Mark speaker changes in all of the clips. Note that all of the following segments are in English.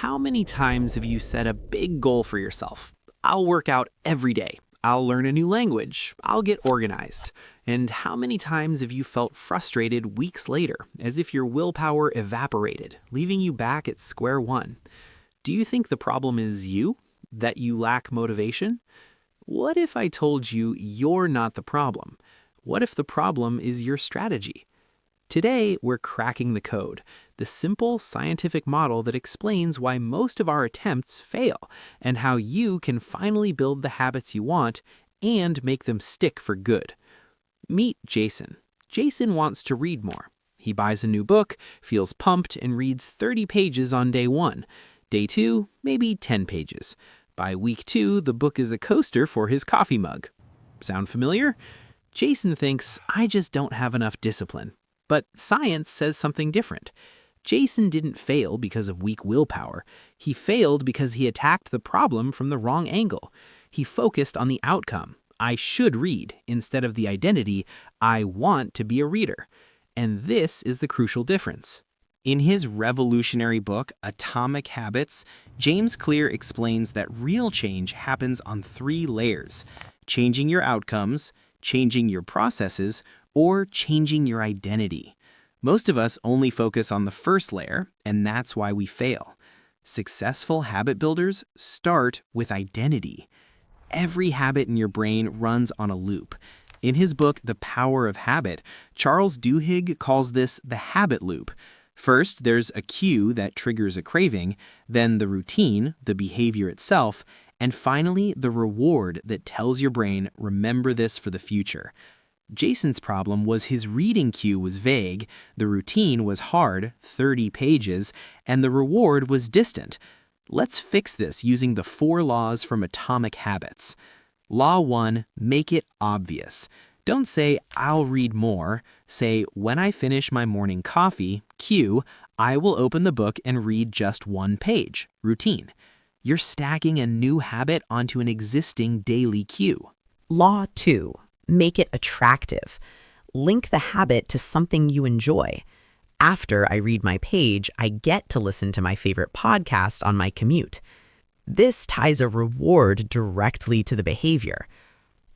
Speaker 1: How many times have you set a big goal for yourself? I'll work out every day. I'll learn a new language. I'll get organized. And how many times have you felt frustrated weeks later, as if your willpower evaporated, leaving you back at square one? Do you think the problem is you? That you lack motivation? What if I told you you're not the problem? What if the problem is your strategy? Today, we're cracking the code, the simple scientific model that explains why most of our attempts fail and how you can finally build the habits you want and make them stick for good. Meet Jason. Jason wants to read more. He buys a new book, feels pumped, and reads 30 pages on day 1. Day 2, maybe 10 pages. By week 2, the book is a coaster for his coffee mug. Sound familiar? Jason thinks, I just don't have enough discipline. But science says something different. Jason didn't fail because of weak willpower. He failed because he attacked the problem from the wrong angle. He focused on the outcome. I should read, instead of the identity, I want to be a reader. And this is the crucial difference. In his revolutionary book, Atomic Habits, James Clear explains that real change happens on 3 layers: changing your outcomes, changing your processes, or changing your identity. Most of us only focus on the first layer, and that's why we fail. Successful habit builders start with identity. Every habit in your brain runs on a loop. In his book, The Power of Habit, Charles Duhigg calls this the habit loop. First, there's a cue that triggers a craving, then the routine, the behavior itself, and finally, the reward that tells your brain, remember this for the future. Jason's problem was his reading cue was vague, the routine was hard, 30 pages, and the reward was distant. Let's fix this using the 4 laws from Atomic Habits. Law 1, make it obvious. Don't say, I'll read more. Say, when I finish my morning coffee, cue, I will open the book and read just 1 page. Routine. You're stacking a new habit onto an existing daily cue.
Speaker 2: Law 2. Make it attractive. Link the habit to something you enjoy. After I read my page, I get to listen to my favorite podcast on my commute. This ties a reward directly to the behavior.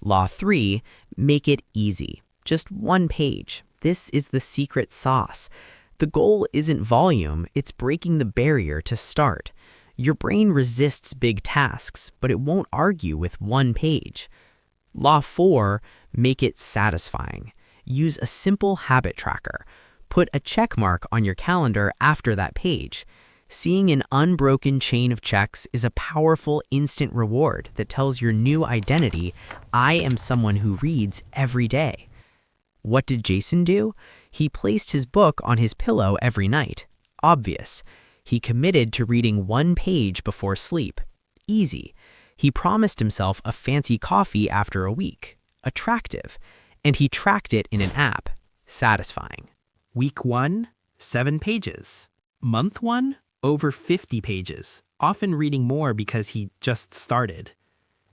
Speaker 2: Law 3. Make it easy. Just 1 page. This is the secret sauce. The goal isn't volume, it's breaking the barrier to start. Your brain resists big tasks, but it won't argue with 1 page. Law 4, make it satisfying. Use a simple habit tracker. Put a check mark on your calendar after that page. Seeing an unbroken chain of checks is a powerful instant reward that tells your new identity, I am someone who reads every day. What did Jason do? He placed his book on his pillow every night. Obvious. He committed to reading 1 page before sleep. Easy. He promised himself a fancy coffee after a week. Attractive. And he tracked it in an app. Satisfying.
Speaker 1: Week 1, 7 pages. Month 1, over 50 pages, often reading more because he just started.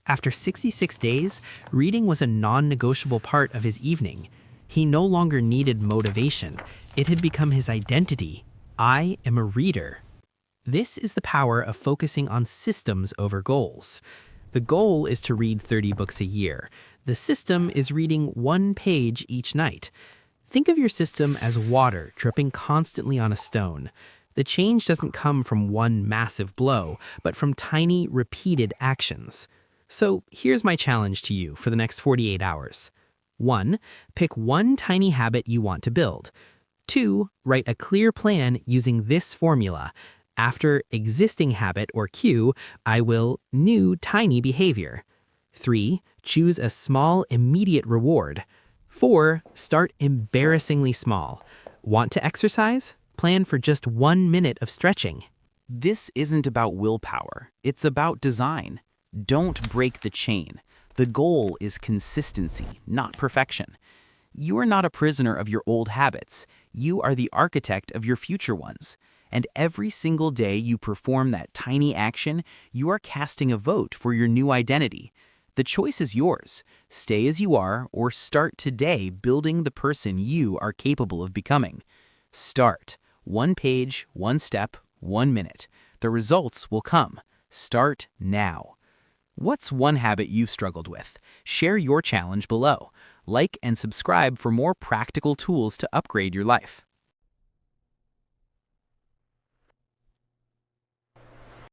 Speaker 1: After 66 days, reading was a non-negotiable part of his evening. He no longer needed motivation. It had become his identity. I am a reader. This is the power of focusing on systems over goals. The goal is to read 30 books a year. The system is reading 1 page each night. Think of your system as water dripping constantly on a stone. The change doesn't come from one massive blow, but from tiny, repeated actions. So here's my challenge to you for the next 48 hours. 1. Pick 1 tiny habit you want to build. 2. Write a clear plan using this formula. After existing habit or cue, I will new tiny behavior. 3. Choose a small immediate reward. 4. Start embarrassingly small. Want to exercise? Plan for just 1 minute of stretching.
Speaker 3: This isn't about willpower. It's about design. Don't break the chain. The goal is consistency, not perfection. You are not a prisoner of your old habits. You are the architect of your future ones. And every single day you perform that tiny action, you are casting a vote for your new identity. The choice is yours. Stay as you are or start today building the person you are capable of becoming. Start. 1 page, 1 step, 1 minute. The results will come. Start now. What's one habit you've struggled with? Share your challenge below. Like and subscribe for more practical tools to upgrade your life.